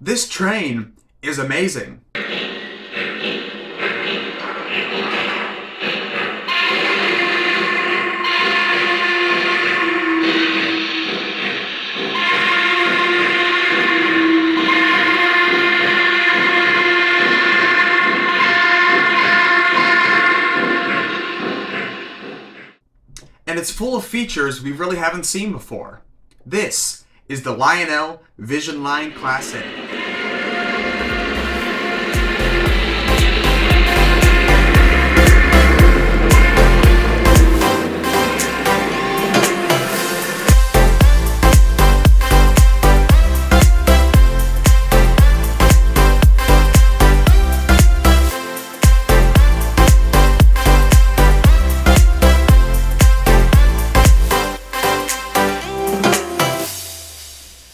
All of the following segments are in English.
This train is amazing. And it's full of features we really haven't seen before. This is the Lionel VisionLine Class A.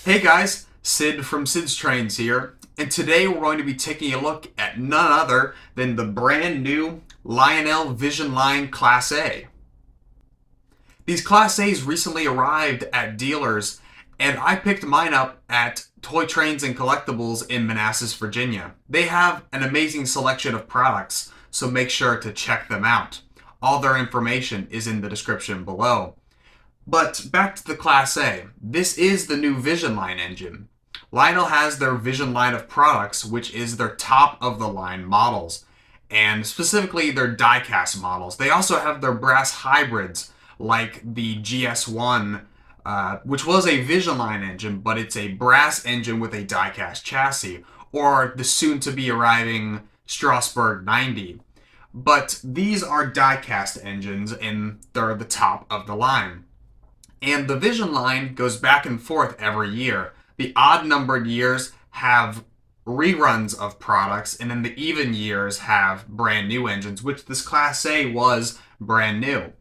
Hey guys, Sid from Sid's Trains here, and today we're going to be taking a look at none other than the brand new Lionel VisionLine Class A. These Class A's recently arrived at dealers, and I picked mine up at Trains and Collectibles in Manassas, Virginia. They have an amazing selection of products, so make sure to check them out. All their information is in the description below. But back to the Class A. This is the new VisionLine engine. Lionel has their VisionLine of products, which is their top of the line models, and specifically their die-cast models. They also have their brass hybrids, like the GS1, which was a VisionLine engine, but it's a brass engine with a die-cast chassis, or the soon-to-be arriving Strasbourg 90. But these are die-cast engines, and they're the top of the line. And the VisionLine goes back and forth every year. The odd-numbered years have reruns of products, and then the even years have brand new engines, which this Class A was brand new.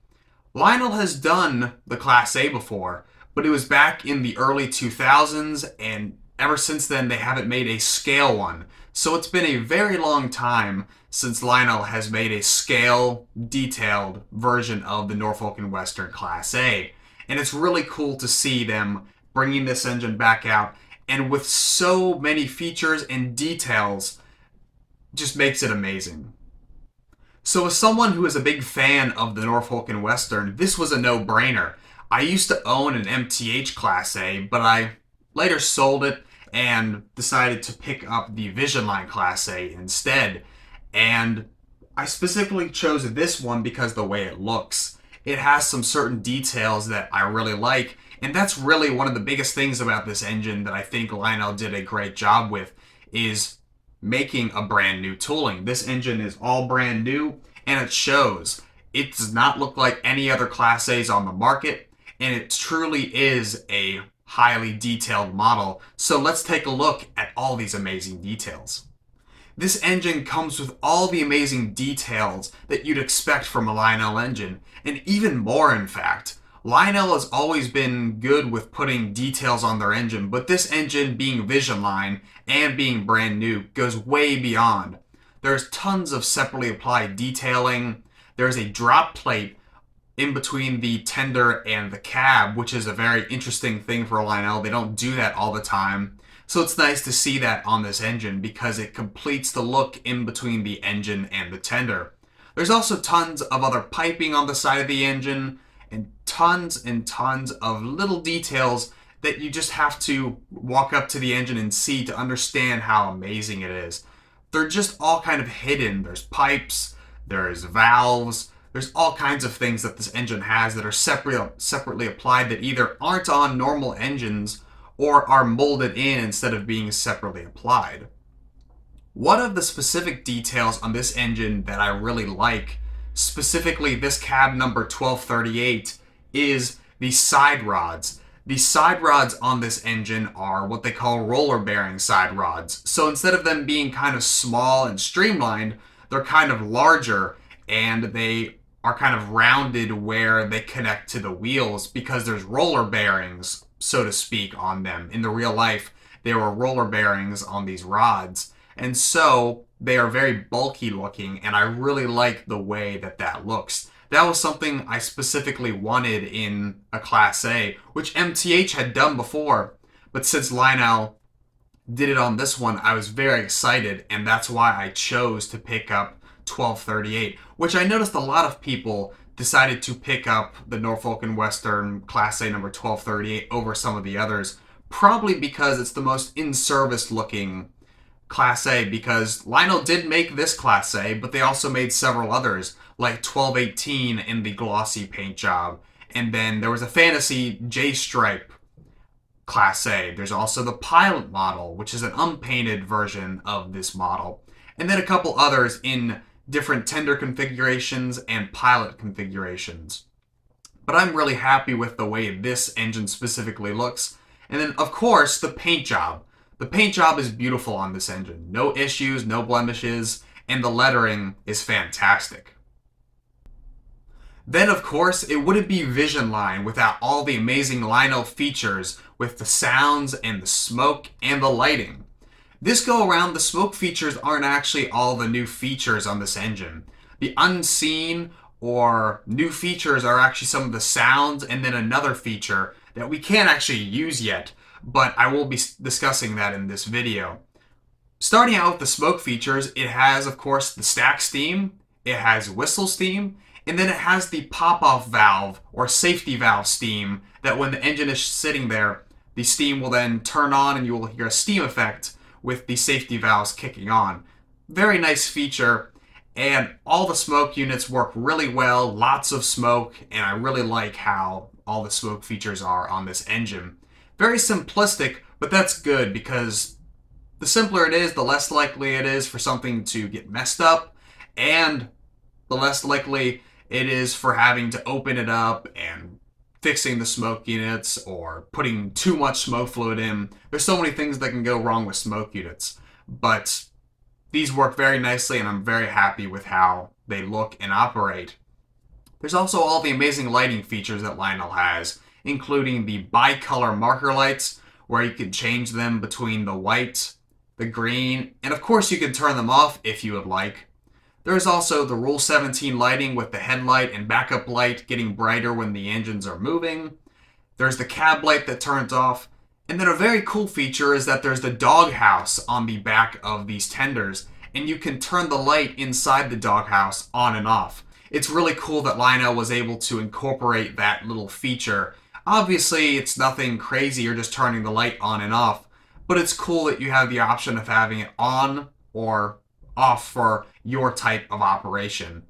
Lionel has done the Class A before, but it was back in the early 2000s, and ever since then they haven't made a scale one. So it's been a very long time since Lionel has made a scale, detailed version of the Norfolk and Western Class A. And it's really cool to see them bringing this engine back out, and with so many features and details, just makes it amazing. So as someone who is a big fan of the Norfolk and Western, this was a no-brainer. I used to own an MTH Class A, but I later sold it and decided to pick up the VisionLine Class A instead. And I specifically chose this one because of the way it looks. It has some certain details that I really like, and that's really one of the biggest things about this engine that I think Lionel did a great job with, is making a brand new tooling. This engine is all brand new, and it shows. It does not look like any other Class A's on the market, and it truly is a highly detailed model. So let's take a look at all these amazing details. This engine comes with all the amazing details that you'd expect from a Lionel engine, and even more in fact. Lionel has always been good with putting details on their engine, but this engine, being VisionLine and being brand new, goes way beyond. There's tons of separately applied detailing. There's a drop plate in between the tender and the cab, which is a very interesting thing for Lionel. They don't do that all the time. So it's nice to see that on this engine because it completes the look in between the engine and the tender. There's also tons of other piping on the side of the engine and tons of little details that you just have to walk up to the engine and see to understand how amazing it is. They're just all kind of hidden. There's pipes, there's valves, there's all kinds of things that this engine has that are separately applied that either aren't on normal engines or are molded in instead of being separately applied. One of the specific details on this engine that I really like, specifically this cab number 1238, is the side rods. The side rods on this engine are what they call roller bearing side rods. So instead of them being kind of small and streamlined, they're kind of larger, and they are kind of rounded where they connect to the wheels because there's roller bearings, so to speak, on them. In the real life, there were roller bearings on these rods, and so they are very bulky looking, and I really like the way that that looks. That was something I specifically wanted in a Class A, which MTH had done before, but since Lionel did it on this one, I was very excited, and that's why I chose to pick up 1238, which I noticed a lot of people decided to pick up the Norfolk and Western Class A number 1238 over some of the others, probably because it's the most in-service looking Class A, because Lionel did make this Class A, but they also made several others, like 1218 in the glossy paint job. And then there was a Fantasy J-Stripe Class A. There's also the Pilot model, which is an unpainted version of this model. And then a couple others in different tender configurations and pilot configurations. But I'm really happy with the way this engine specifically looks. And then, of course, the paint job. The paint job is beautiful on this engine. No issues, no blemishes, and the lettering is fantastic. Then, of course, it wouldn't be VisionLine without all the amazing Lionel features with the sounds and the smoke and the lighting. This go around, the smoke features aren't actually all the new features on this engine. The unseen or new features are actually some of the sounds and then another feature that we can't actually use yet, but I will be discussing that in this video. Starting out with the smoke features, it has, of course, the stack steam, it has whistle steam, and then it has the pop-off valve or safety valve steam that when the engine is sitting there, the steam will then turn on and you will hear a steam effect with the safety valves kicking on. Very nice feature, and all the smoke units work really well, lots of smoke, and I really like how all the smoke features are on this engine. Very simplistic, but that's good because the simpler it is, the less likely it is for something to get messed up, and the less likely it is for having to open it up and fixing the smoke units or putting too much smoke fluid in. There's so many things that can go wrong with smoke units, but these work very nicely and I'm very happy with how they look and operate. There's also all the amazing lighting features that Lionel has, including the bicolor marker lights where you can change them between the white, the green, and of course you can turn them off if you would like. There's also the Rule 17 lighting with the headlight and backup light getting brighter when the engines are moving. There's the cab light that turns off. And then a very cool feature is that there's the doghouse on the back of these tenders, and you can turn the light inside the doghouse on and off. It's really cool that Lionel was able to incorporate that little feature. Obviously, it's nothing crazy, you're just turning the light on and off, but it's cool that you have the option of having it on or off for your type of operation.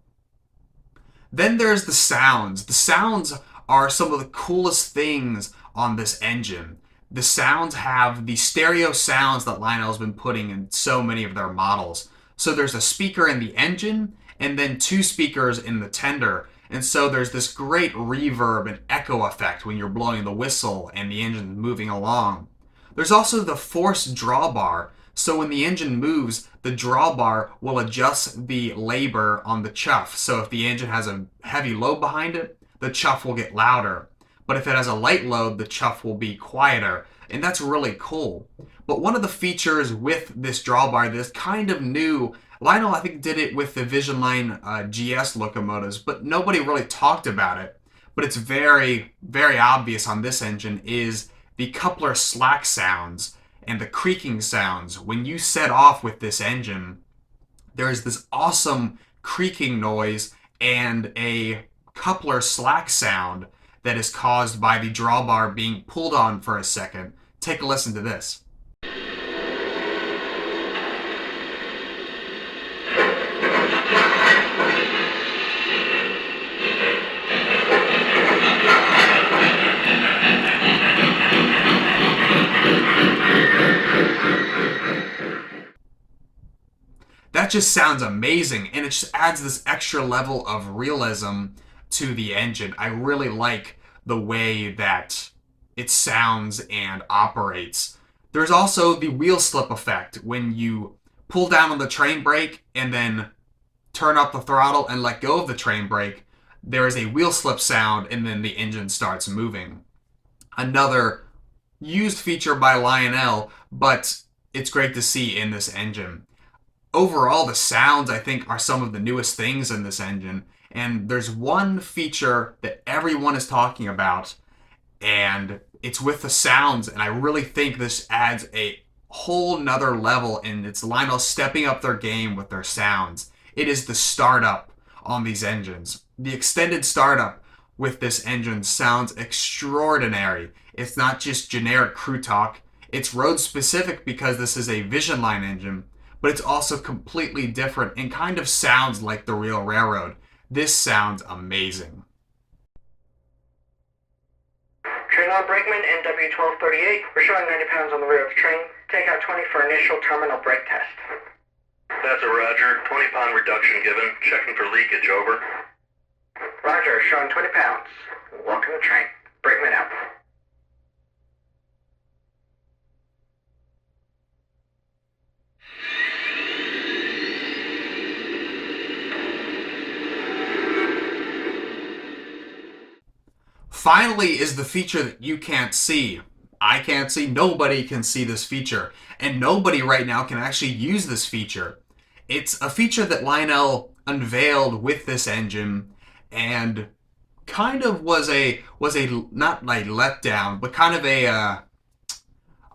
Then there's the sounds. The sounds are some of the coolest things on this engine. The sounds have the stereo sounds that Lionel's been putting in so many of their models. So there's a speaker in the engine and then two speakers in the tender. And so there's this great reverb and echo effect when you're blowing the whistle and the engine moving along. There's also the force drawbar. So when the engine moves, the drawbar will adjust the labor on the chuff. So if the engine has a heavy load behind it, the chuff will get louder. But if it has a light load, the chuff will be quieter. And that's really cool. But one of the features with this drawbar that's kind of new, Lionel I think did it with the VisionLine GS locomotives, but nobody really talked about it. But it's very, very obvious on this engine is the coupler slack sounds and the creaking sounds. When you set off with this engine, there's this awesome creaking noise and a coupler slack sound that is caused by the drawbar being pulled on for a second. Take a listen to this. That just sounds amazing, and it just adds this extra level of realism to the engine. I really like the way that it sounds and operates. There's also the wheel slip effect when you pull down on the train brake and then turn up the throttle and let go of the train brake. There is a wheel slip sound and then the engine starts moving. Another used feature by Lionel, but it's great to see in this engine. Overall, the sounds, I think, are some of the newest things in this engine. And there's one feature that everyone is talking about, and it's with the sounds. And I really think this adds a whole nother level, and it's Lionel stepping up their game with their sounds. It is the startup on these engines. The extended startup with this engine sounds extraordinary. It's not just generic crew talk. It's road specific because this is a VisionLine engine, but it's also completely different and kind of sounds like the real railroad. This sounds amazing. Train on brakeman NW1238. We're showing 90 pounds on the rear of the train. Take out 20 for initial terminal brake test. That's a Roger. 20-pound reduction given. Checking for leakage, over. Roger, showing 20 pounds. Welcome to train. Brakeman out. Finally is the feature that you can't see. I can't see. Nobody can see this feature. And nobody right now can actually use this feature. It's a feature that Lionel unveiled with this engine and kind of was a not like letdown, but kind of a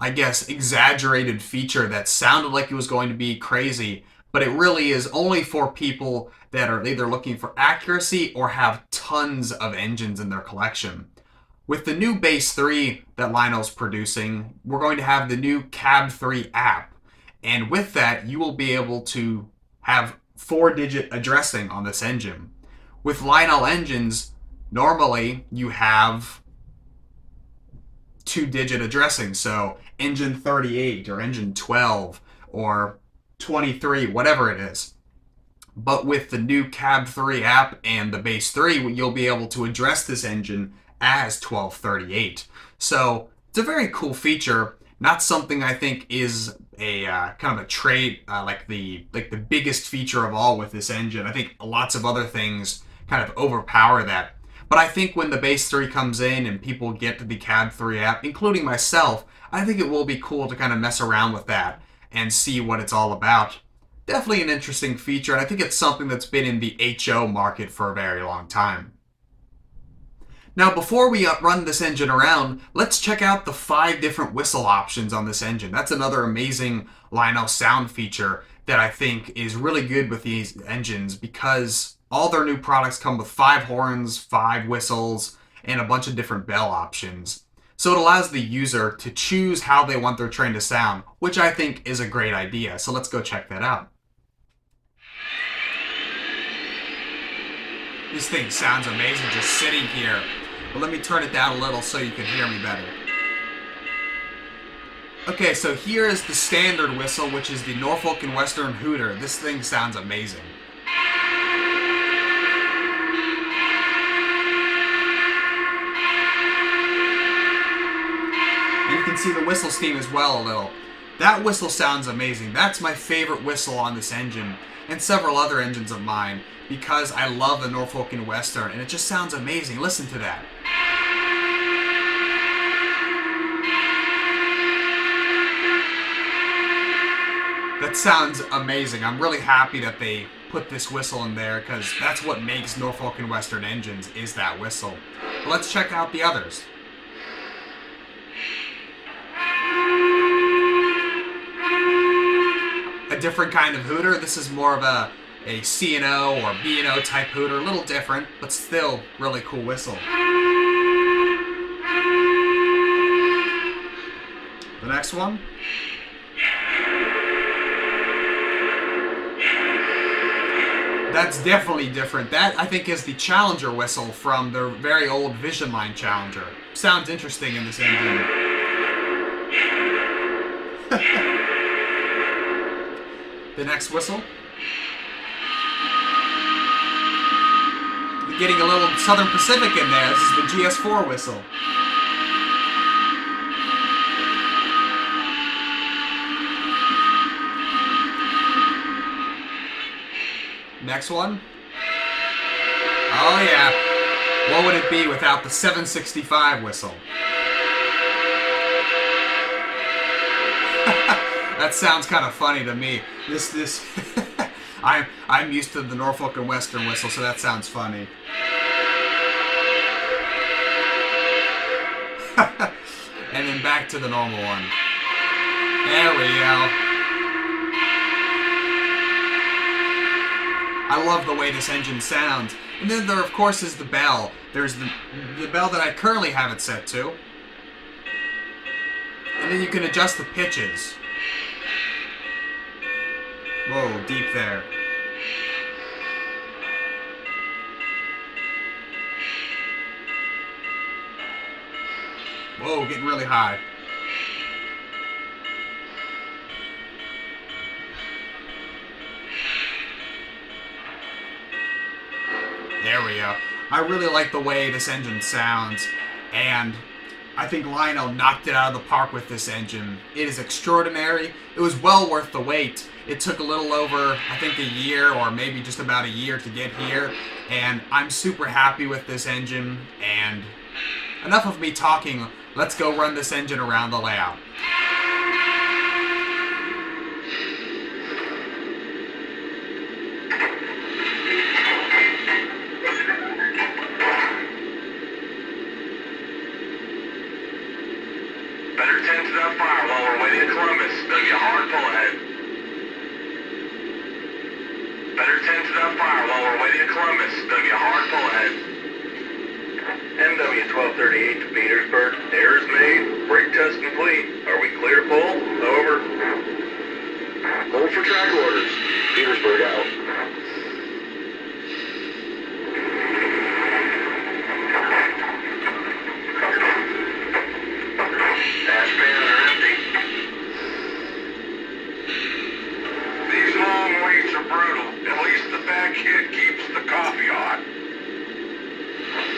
I guess exaggerated feature that sounded like it was going to be crazy, but it really is only for people that are either looking for accuracy or have tons of engines in their collection. With the new Base 3 that Lionel's producing, we're going to have the new Cab 3 app. And with that, you will be able to have 4-digit addressing on this engine. With Lionel engines, normally you have 2-digit addressing. So engine 38 or engine 12 or 23, whatever it is. But with the new Cab 3 app and the Base 3, you'll be able to address this engine as 1238. So it's a very cool feature. Not something I think is a kind of a trait like the biggest feature of all with this engine. I think lots of other things kind of overpower that. But I think when the Base 3 comes in and people get to the Cab 3 app, including myself, I think it will be cool to kind of mess around with that and see what it's all about. Definitely an interesting feature, and I think it's something that's been in the HO market for a very long time. Now, before we run this engine around, let's check out the 5 different whistle options on this engine. That's another amazing Lionel sound feature that I think is really good with these engines because all their new products come with 5 horns, 5 whistles, and a bunch of different bell options. So it allows the user to choose how they want their train to sound, which I think is a great idea. So let's go check that out. This thing sounds amazing just sitting here. But let me turn it down a little so you can hear me better. Okay, so here is the standard whistle, which is the Norfolk and Western Hooter. This thing sounds amazing. And you can see the whistle steam as well a little. That whistle sounds amazing. That's my favorite whistle on this engine and several other engines of mine because I love the Norfolk and Western and it just sounds amazing. Listen to that. That sounds amazing. I'm really happy that they put this whistle in there because that's what makes Norfolk and Western engines is that whistle. But let's check out the others. A different kind of hooter. This is more of a C&O or B&O type hooter. A little different, but still really cool whistle. The next one. That's definitely different. That, I think, is the Challenger whistle from the very old VisionLine Challenger. Sounds interesting in this engine. The next whistle. We're getting a little Southern Pacific in there. This is the GS4 whistle. Next one. Oh yeah. What would it be without the 765 whistle? That sounds kind of funny to me. This I'm used to the Norfolk and Western whistle, so that sounds funny. And then back to the normal one. There we go. I love the way this engine sounds. And then there, of course, is the bell. There's the bell that I currently have it set to. And then you can adjust the pitches. Whoa, deep there. Whoa, getting really high. There we go. I really like the way this engine sounds, and I think Lionel knocked it out of the park with this engine. It is extraordinary. It was well worth the wait. It took a little over, I think, a year or maybe just about a year to get here, and I'm super happy with this engine. And enough of me talking. Let's go run this engine around the layout. Better tend to that fire while we're waiting in Columbus. There'll be a hard pull ahead. Better tend to that fire while we're waiting in Columbus. There'll be a hard pull ahead. MW 1238 to Petersburg. Errors made. Brake test complete. Are we clear to pull? Over. Hold for track orders. Petersburg out. Dash pans are empty. These long waits are brutal. At least the back hit keeps the coffee hot.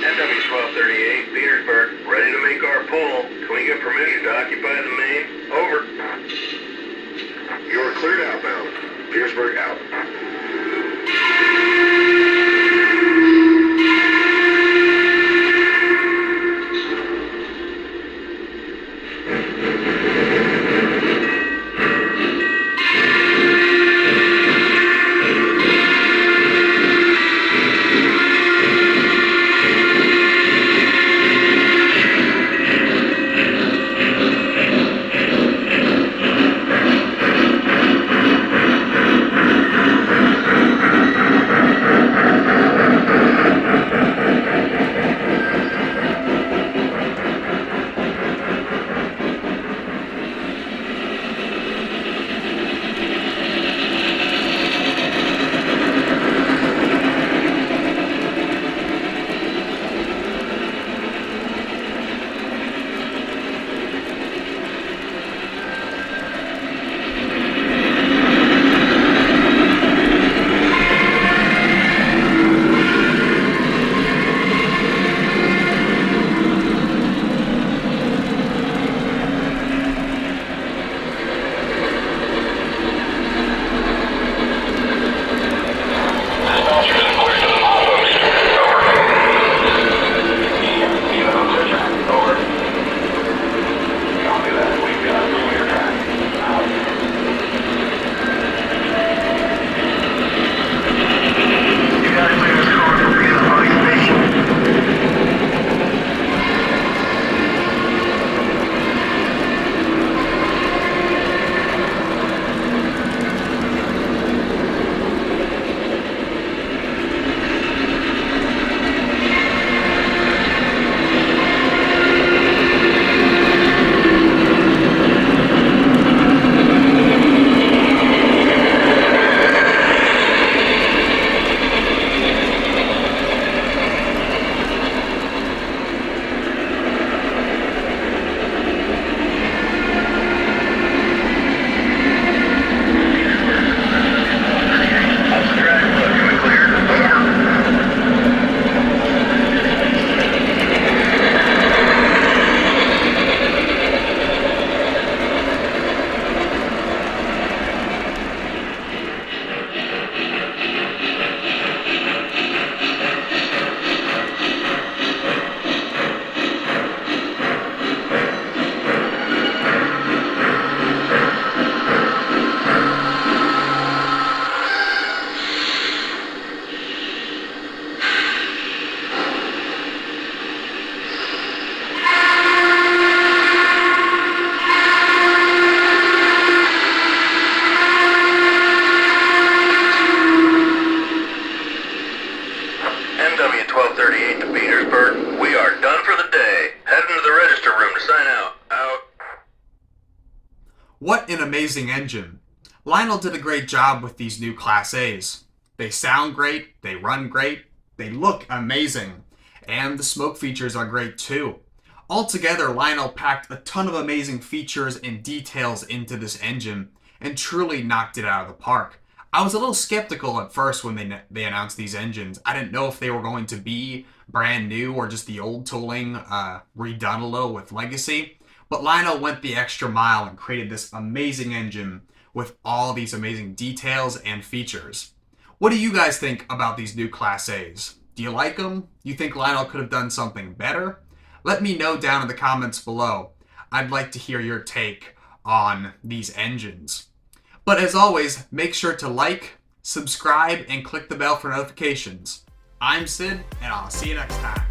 NW 1238, Petersburg, ready to make our pull. Can we get permission to occupy the main? Over. You are cleared outbound. Petersburg out. amazing engine. Lionel did a great job with these new Class A's. They sound great, they run great, they look amazing, and the smoke features are great too. Altogether, Lionel packed a ton of amazing features and details into this engine and truly knocked it out of the park. I was a little skeptical at first when they announced these engines. I didn't know if they were going to be brand new or just the old tooling redone a little with Legacy. But Lionel went the extra mile and created this amazing engine with all these amazing details and features. What do you guys think about these new Class A's? Do you like them? Do you think Lionel could have done something better? Let me know down in the comments below. I'd like to hear your take on these engines. But as always, make sure to like, subscribe, and click the bell for notifications. I'm Sid, and I'll see you next time.